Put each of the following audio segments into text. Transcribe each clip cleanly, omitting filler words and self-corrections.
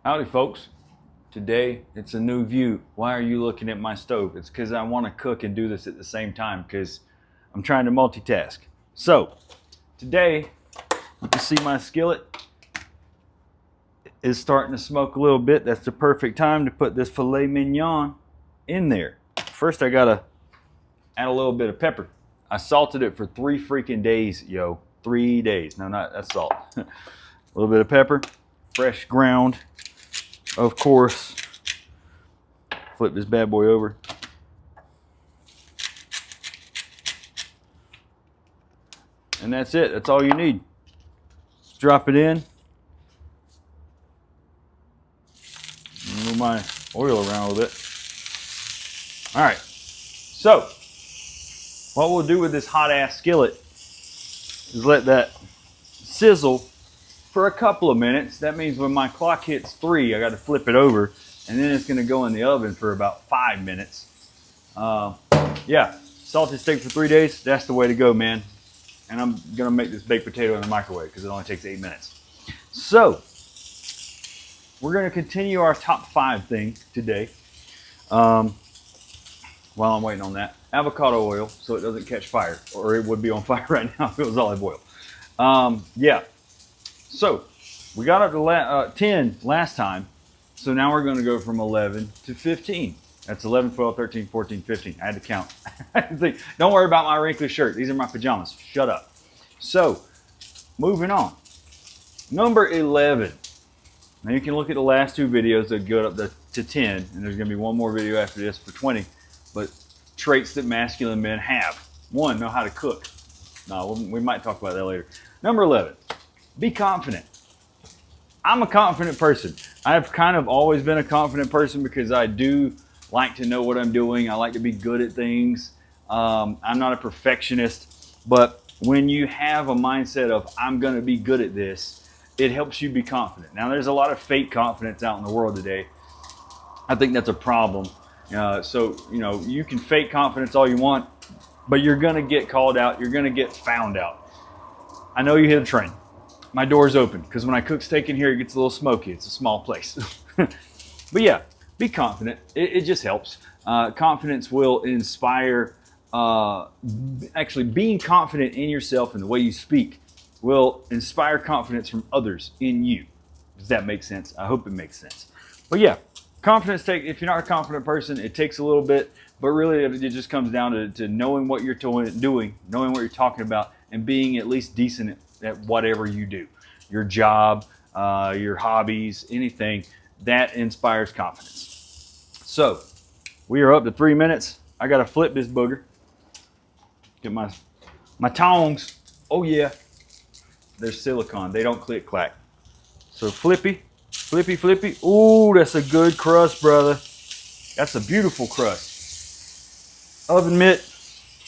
Howdy folks. Today it's a new view. Why are you looking at my stove? It's because I want to cook and do this at the same time because I'm trying to multitask. So today you see my skillet is starting to smoke a little bit. That's the perfect time to put this filet mignon in there. First I gotta add a little bit of pepper. I salted it for 3 freaking days, yo. 3 days. No, not that's salt. A little bit of pepper, fresh ground. Of course, flip this bad boy over. And that's it. That's all you need. Drop it in. Move my oil around a little bit. All right. So, what we'll do with this hot ass skillet is let that sizzle for a couple of minutes. That means when my clock hits 3, I got to flip it over, and then it's going to go in the oven for about 5 minutes. Yeah, salted steak for 3 days. That's the way to go, man. And I'm going to make this baked potato in the microwave because it only takes 8 minutes. So, we're going to continue our top 5 thing today. While I'm waiting on that, avocado oil so it doesn't catch fire, or it would be on fire right now if it was olive oil. Yeah. So, we got up to 10 last time, so now we're going to go from 11 to 15. That's 11, 12, 13, 14, 15. I had to count. Don't worry about my wrinkly shirt. These are my pajamas. Shut up. So, moving on. Number 11. Now you can look at the last 2 videos that go up to 10, and there's going to be one more video after this for 20. But traits that masculine men have. 1, know how to cook. No, we might talk about that later. Number 11. Be confident. I'm a confident person. I've kind of always been a confident person because I do like to know what I'm doing. I like to be good at things. I'm not a perfectionist, but when you have a mindset of I'm going to be good at this, it helps you be confident. Now, there's a lot of fake confidence out in the world today. I think that's a problem. So, you can fake confidence all you want, but you're going to get called out. You're going to get found out. I know you hit a train. My door's open because when I cook steak in here, it gets a little smoky. It's a small place. But yeah, be confident. It just helps. Confidence will inspire. Actually, being confident in yourself and the way you speak will inspire confidence from others in you. Does that make sense? I hope it makes sense. But yeah, confidence if you're not a confident person, it takes a little bit. But really, it just comes down to knowing what you're doing, knowing what you're talking about, and being at least decent at whatever you do. Your job, your hobbies, anything, that inspires confidence. So, we are up to 3 minutes. I got to flip this booger. Get my tongs. Oh yeah. They're silicone. They don't click clack. So flippy. Ooh, that's a good crust, brother. That's a beautiful crust. Oven mitt.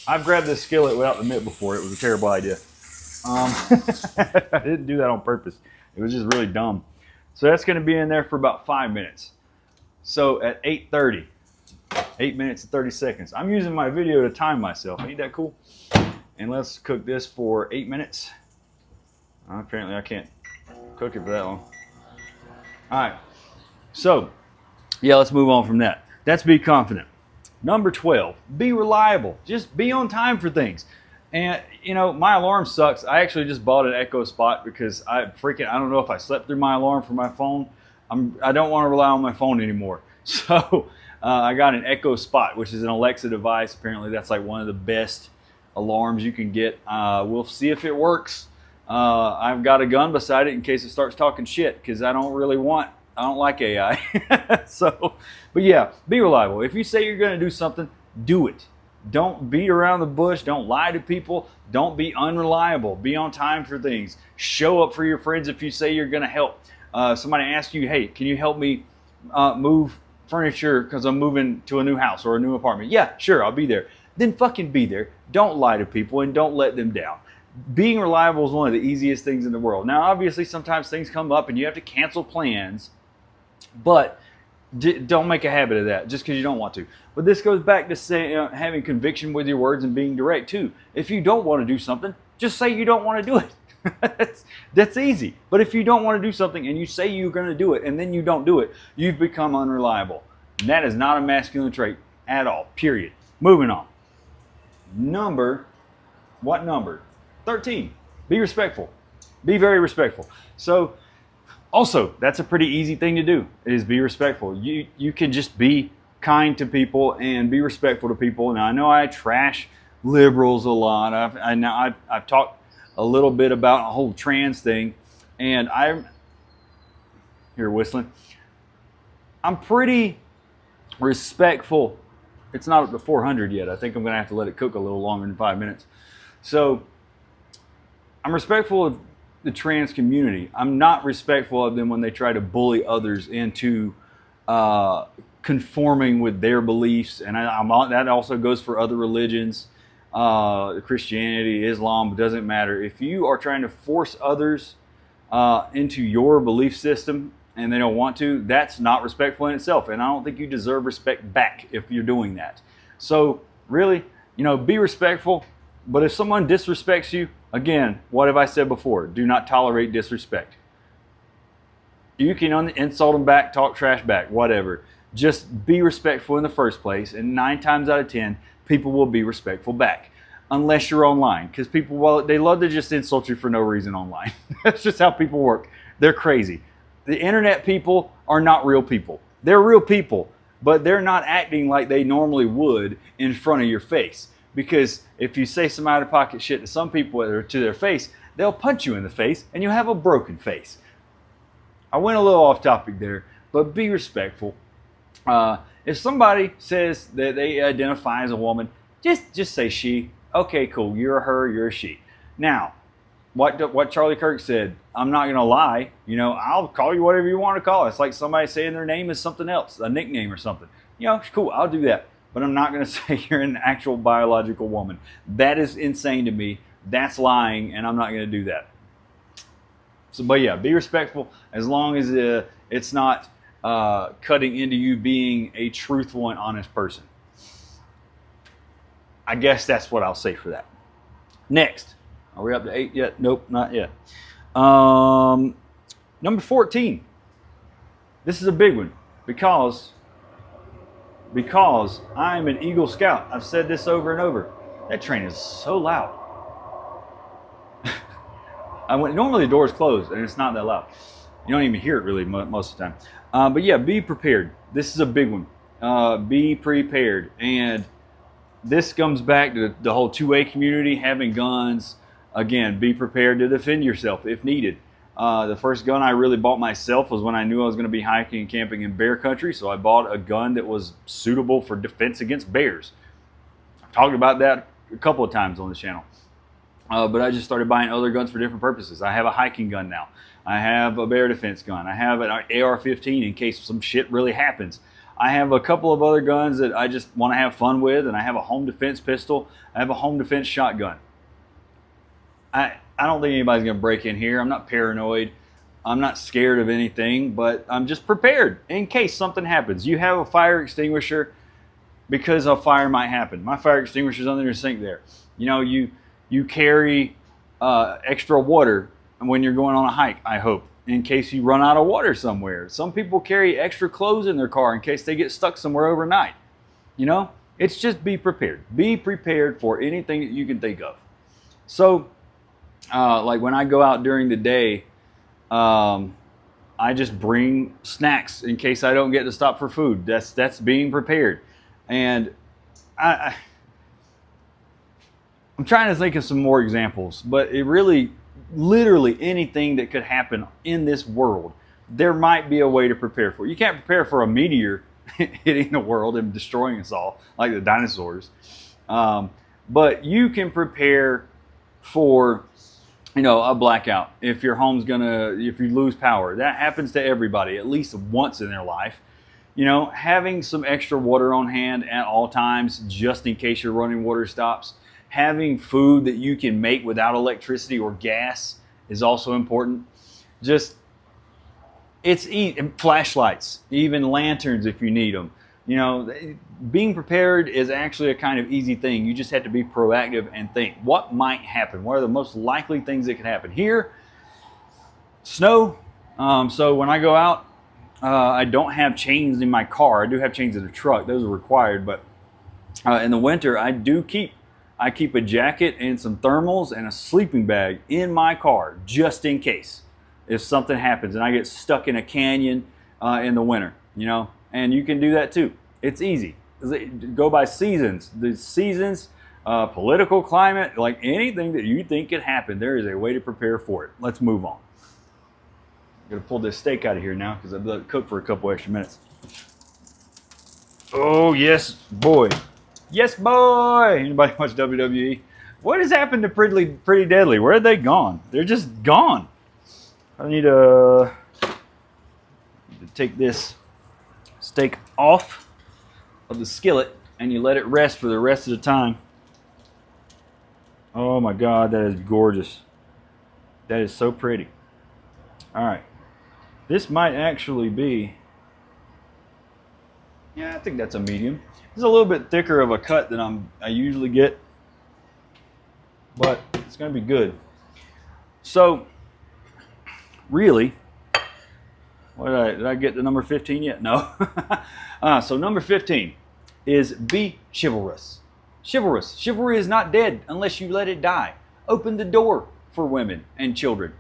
I've grabbed this skillet without the mitt before. It was a terrible idea. I didn't do that on purpose. It was just really dumb. So that's going to be in there for about 5 minutes. So at 8:30, 8 minutes and 30 seconds. I'm using my video to time myself. Ain't that cool? And let's cook this for 8 minutes. Apparently I can't cook it for that long. All right. So, yeah, let's move on from that. That's be confident. Number 12, be reliable. Just be on time for things. And, my alarm sucks. I actually just bought an Echo Spot because I don't know if I slept through my alarm for my phone. I don't want to rely on my phone anymore. So I got an Echo Spot, which is an Alexa device. Apparently that's like one of the best alarms you can get. We'll see if it works. I've got a gun beside it in case it starts talking shit because I don't like AI. So, but yeah, be reliable. If you say you're going to do something, do it. Don't beat around the bush. Don't lie to people. Don't be unreliable. Be on time for things. Show up for your friends if you say you're going to help. Somebody asks you, hey, can you help me move furniture because I'm moving to a new house or a new apartment? Yeah, sure, I'll be there. Then fucking be there. Don't lie to people and don't let them down. Being reliable is one of the easiest things in the world. Now, obviously, sometimes things come up and you have to cancel plans, but don't make a habit of that just because you don't want to. But this goes back to having conviction with your words and being direct too. If you don't want to do something, just say you don't want to do it. That's easy. But if you don't want to do something and you say you're going to do it and then you don't do it, you've become unreliable. And that is not a masculine trait at all, period. Moving on. What number? 13. Be respectful. Be very respectful. So also, that's a pretty easy thing to do, is be respectful. You can just be kind to people and be respectful to people. Now, I know I trash liberals a lot. I've talked a little bit about a whole trans thing, and I'm here whistling. I'm pretty respectful. It's not up to 400 yet. I think I'm going to have to let it cook a little longer than 5 minutes. So I'm respectful of the trans community. I'm not respectful of them when they try to bully others into conforming with their beliefs, and that also goes for other religions, Christianity, Islam. It doesn't matter. If you are trying to force others into your belief system and they don't want to, that's not respectful in itself, and I don't think you deserve respect back if you're doing that. So really, be respectful, but if someone disrespects you, again, what have I said before? Do not tolerate disrespect. You can insult them back, talk trash back, whatever. Just be respectful in the first place, and 9 times out of 10, people will be respectful back. Unless you're online, because people, well, they love to just insult you for no reason online. That's just how people work. They're crazy. The internet people are not real people. They're real people, but they're not acting like they normally would in front of your face. Because if you say some out-of-pocket shit to some people or to their face, they'll punch you in the face and you'll have a broken face. I went a little off topic there, but be respectful. If somebody says that they identify as a woman, just say she. Okay, cool. You're a her, you're a she. Now, what Charlie Kirk said, I'm not going to lie. I'll call you whatever you want to call it. It's like somebody saying their name is something else, a nickname or something. Cool, I'll do that. But I'm not going to say you're an actual biological woman. That is insane to me. That's lying, and I'm not going to do that. So, but yeah, be respectful as long as it's not cutting into you being a truthful and honest person. I guess that's what I'll say for that. Next. Are we up to 8 yet? Nope, not yet. Number 14. This is a big one because I'm an Eagle Scout. I've said this over and over. That train is so loud. Normally the door's closed and it's not that loud. You don't even hear it really most of the time. But yeah, be prepared. This is a big one. Be prepared. And this comes back to the whole 2A community, having guns. Again, be prepared to defend yourself if needed. The first gun I really bought myself was when I knew I was going to be hiking and camping in bear country, so I bought a gun that was suitable for defense against bears. I've talked about that a couple of times on the channel. But I just started buying other guns for different purposes. I have a hiking gun now. I have a bear defense gun. I have an AR-15 in case some shit really happens. I have a couple of other guns that I just want to have fun with, and I have a home defense pistol. I have a home defense shotgun. I don't think anybody's going to break in here. I'm not paranoid. I'm not scared of anything, but I'm just prepared in case something happens. You have a fire extinguisher because a fire might happen. My fire extinguisher's under your sink there. You carry extra water when you're going on a hike, I hope, in case you run out of water somewhere. Some people carry extra clothes in their car in case they get stuck somewhere overnight. It's just be prepared. Be prepared for anything that you can think of. So, like when I go out during the day, I just bring snacks in case I don't get to stop for food. That's being prepared. And I'm trying to think of some more examples, but it really, literally anything that could happen in this world, there might be a way to prepare for. You can't prepare for a meteor hitting the world and destroying us all like the dinosaurs. But you can prepare for, a blackout. If your home's if you lose power, that happens to everybody at least once in their life. Having some extra water on hand at all times, just in case your running water stops. Having food that you can make without electricity or gas is also important. Flashlights, even lanterns if you need them. You know, being prepared is actually a kind of easy thing. You just have to be proactive and think, what might happen? What are the most likely things that could happen? Here, snow. So when I go out, I don't have chains in my car. I do have chains in the truck. Those are required. But in the winter, I keep a jacket and some thermals and a sleeping bag in my car just in case if something happens and I get stuck in a canyon in the winter, you know. And you can do that too. It's easy. Go by seasons. The seasons, political climate, like anything that you think could happen, there is a way to prepare for it. Let's move on. I'm gonna pull this steak out of here now because I've let it cook for a couple extra minutes. Oh yes, boy. Yes, boy. Anybody watch WWE? What has happened to Pretty Deadly? Where are they gone? They're just gone. I need to take this steak off of the skillet and you let it rest for the rest of the time. Oh my God, that is gorgeous. That is so pretty. All right, this might actually be, yeah, I think that's a medium. It's a little bit thicker of a cut than I usually get, but it's gonna be good. So really, did I get to number 15 yet? No. So number 15 is be chivalrous. Chivalrous. Chivalry is not dead unless you let it die. Open the door for women and children.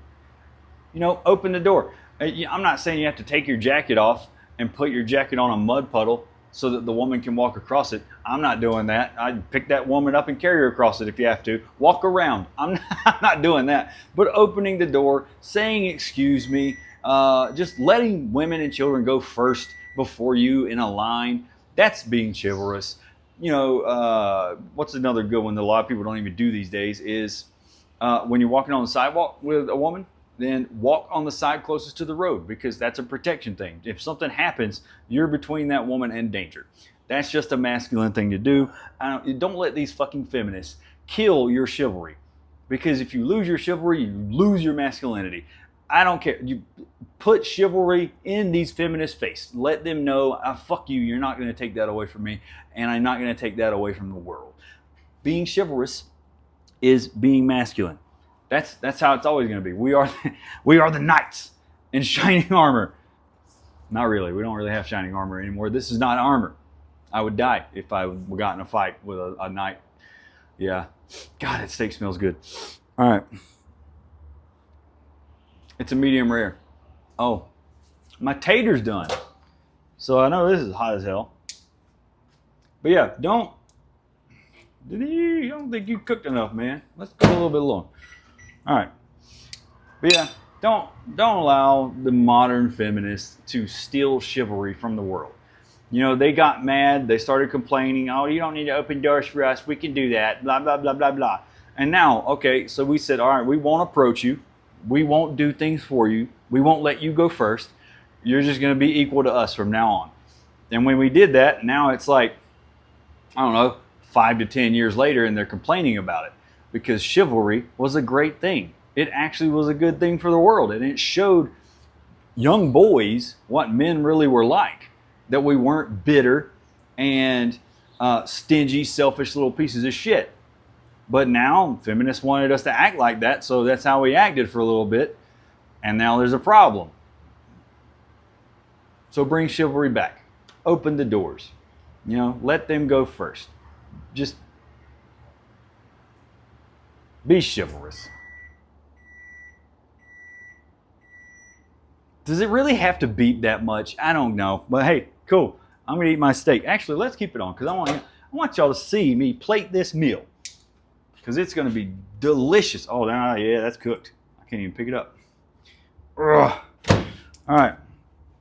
You know, open the door. I'm not saying you have to take your jacket off and put your jacket on a mud puddle so that the woman can walk across it. I'm not doing that. I'd pick that woman up and carry her across it if you have to. Walk around. I'm not doing that. But opening the door, saying excuse me, just letting women and children go first before you in a line, that's being chivalrous. You know, what's another good one that a lot of people don't even do these days is when you're walking on the sidewalk with a woman, then walk on the side closest to the road because that's a protection thing. If something happens, you're between that woman and danger. That's just a masculine thing to do. Don't let these fucking feminists kill your chivalry, because if you lose your chivalry, you lose your masculinity. I don't care. You put chivalry in these feminists' face. Let them know, fuck you, you're not going to take that away from me, and I'm not going to take that away from the world. Being chivalrous is being masculine. That's how it's always going to be. We are the knights in shining armor. Not really. We don't really have shining armor anymore. This is not armor. I would die if I got in a fight with a knight. Yeah. God, that steak smells good. All right. It's a medium rare. Oh, my tater's done. So I know this is hot as hell. But yeah, I don't think you cooked enough, man. Let's go a little bit long. All right. But yeah, don't allow the modern feminists to steal chivalry from the world. You know, they got mad. They started complaining. Oh, you don't need to open doors for us. We can do that. Blah, blah, blah, blah, blah. And now, okay, so we said, all right, we won't approach you. We won't do things for you. We won't let you go first. You're just going to be equal to us from now on. And when we did that, now it's like, I don't know, 5 to 10 years later, and they're complaining about it. Because chivalry was a great thing. It actually was a good thing for the world. And it showed young boys what men really were like. That we weren't bitter and stingy, selfish little pieces of shit. But now feminists wanted us to act like that, so that's how we acted for a little bit. And now there's a problem. So bring chivalry back. Open the doors. You know, let them go first. Just be chivalrous. Does it really have to beat that much? I don't know. But hey, cool. I'm going to eat my steak. Actually, let's keep it on because I want y'all to see me plate this meal. Because it's going to be delicious. Oh, yeah, that's cooked. I can't even pick it up. Ugh. All right.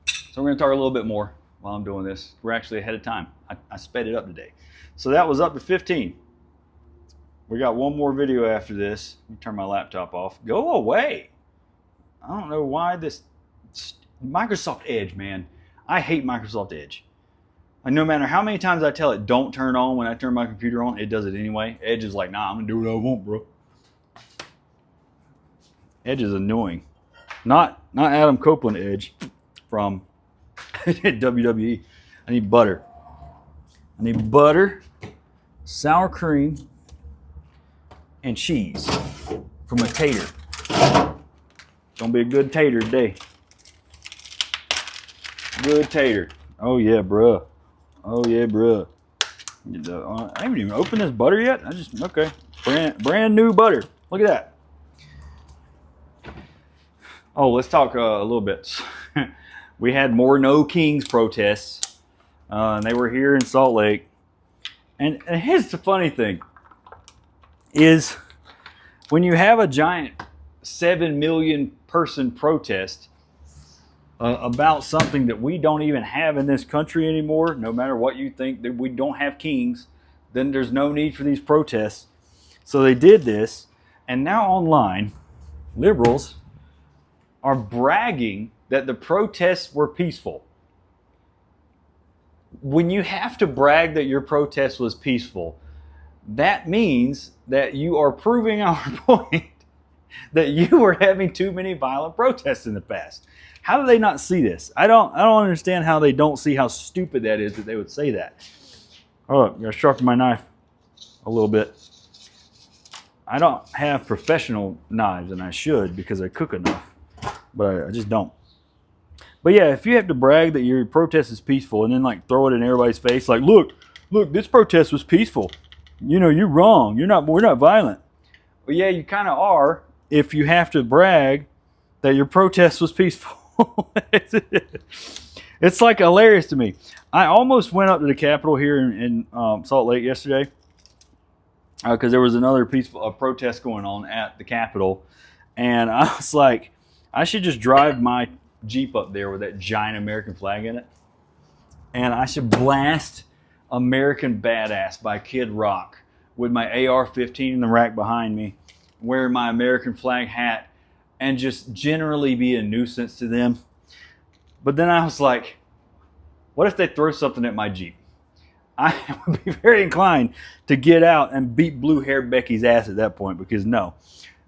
So we're going to talk a little bit more while I'm doing this. We're actually ahead of time. I sped it up today. So that was up to 15. We got one more video after this. Let me turn my laptop off. Go away. I don't know why this... Microsoft Edge, man. I hate Microsoft Edge. And no matter how many times I tell it don't turn on when I turn my computer on, it does it anyway. Edge is like, nah, I'm going to do what I want, bro. Edge is annoying. Not Adam Copeland Edge from WWE. I need butter. I need butter, sour cream, and cheese for my tater. Gonna be a good tater today. Good tater. Oh yeah, bruh. Oh yeah, bruh. I haven't even opened this butter yet. Okay. Brand new butter. Look at that. Oh, let's talk a little bit. We had more No Kings protests, and they were here in Salt Lake. And here's the funny thing: is when you have a giant 7 million person protest about something that we don't even have in this country anymore, no matter what you think, that we don't have kings, then there's no need for these protests. So they did this, and now online, liberals are bragging that the protests were peaceful. When you have to brag that your protest was peaceful, that means that you are proving our point that you were having too many violent protests in the past. How do they not see this? I don't understand how they don't see how stupid that is that they would say that. Oh, I'm gonna sharpen my knife a little bit. I don't have professional knives, and I should because I cook enough, but I just don't. But yeah, if you have to brag that your protest is peaceful and then like throw it in everybody's face, like, look, this protest was peaceful. You know, you're wrong. We're not violent. Well, yeah, you kind of are if you have to brag that your protest was peaceful. It's like hilarious to me. I almost went up to the Capitol here in Salt Lake yesterday because there was another peaceful protest going on at the Capitol, and I was like, I should just drive my Jeep up there with that giant American flag in it, and I should blast American Badass by Kid Rock with my AR-15 in the rack behind me, wearing my American flag hat, and just generally be a nuisance to them. But then I was like, what if they throw something at my Jeep? I would be very inclined to get out and beat blue-haired Becky's ass at that point, because no.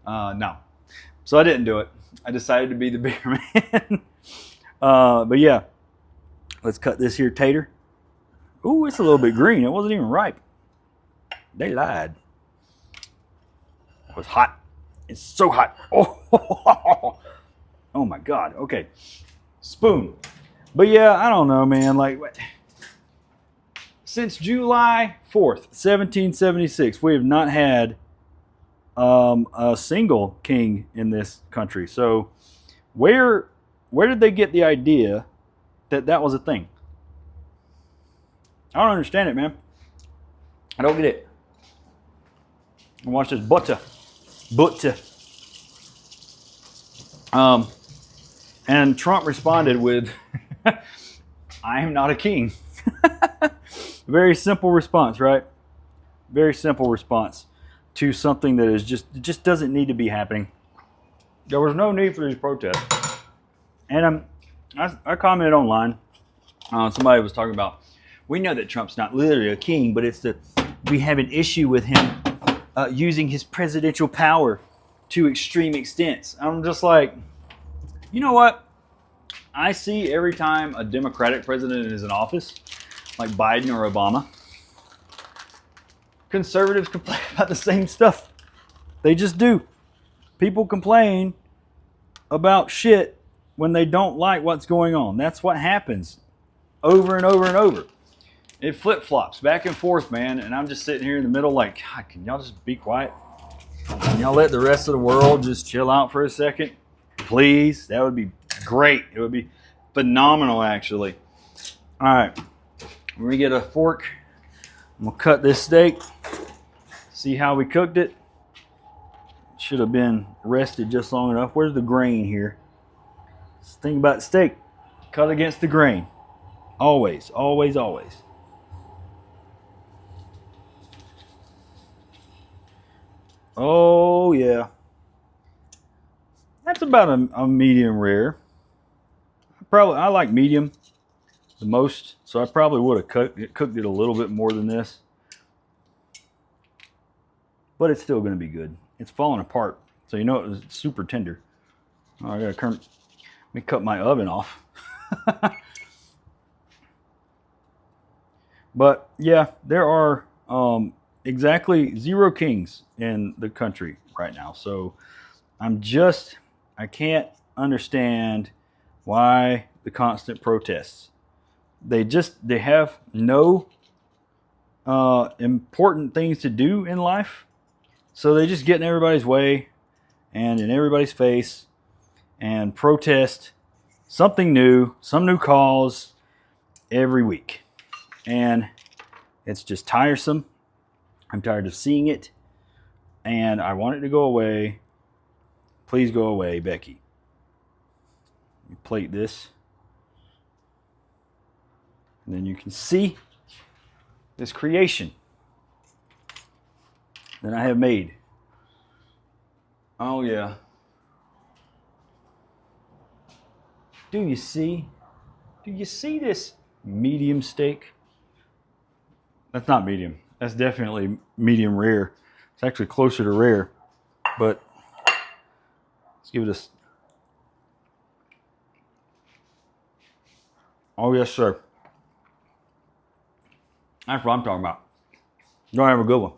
So I didn't do it. I decided to be the bigger man. But yeah, let's cut this here tater. Ooh, it's a little bit green. It wasn't even ripe. They lied. It was hot. It's so hot. Oh my God. Okay. Spoon. But yeah, I don't know, man. Like, since July 4th, 1776, we have not had a single king in this country. So where did they get the idea that that was a thing? I don't understand it, man. I don't get it. Watch this butter. And Trump responded with, I am not a king. Very simple response, right? Very simple response to something that is just doesn't need to be happening. There was no need for these protests. And I commented online. Somebody was talking about, we know that Trump's not literally a king, but it's that we have an issue with him using his presidential power to extreme extents. I'm just like, you know what? I see every time a Democratic president is in office, like Biden or Obama, conservatives complain about the same stuff. They just do. People complain about shit when they don't like what's going on. That's what happens over and over and over. It flip-flops back and forth, man. And I'm just sitting here in the middle like, God, can y'all just be quiet? Can y'all let the rest of the world just chill out for a second? Please? That would be great. It would be phenomenal, actually. All right. We're going to get a fork. I'm going to cut this steak. See how we cooked it. Should have been rested just long enough. Where's the grain here? Just think about steak. Cut against the grain. Always, always, always. Oh, yeah. That's about a medium rare. I like medium the most, so I probably would have cooked it a little bit more than this. But it's still going to be good. It's falling apart, so you know it's super tender. Oh, let me cut my oven off. But yeah, there are exactly 0 kings in the country right now. So I can't understand why the constant protests. They have no important things to do in life. So they just get in everybody's way and in everybody's face and protest something new, some new cause every week. And it's just tiresome. I'm tired of seeing it. And I want it to go away. Please go away, Becky. You plate this. And then you can see this creation that I have made. Oh, yeah. Do you see? Do you see this medium steak? That's not medium. That's definitely medium rare. It's actually closer to rare. But let's give it a... Oh, yes, sir. That's what I'm talking about. Y'all have a good one.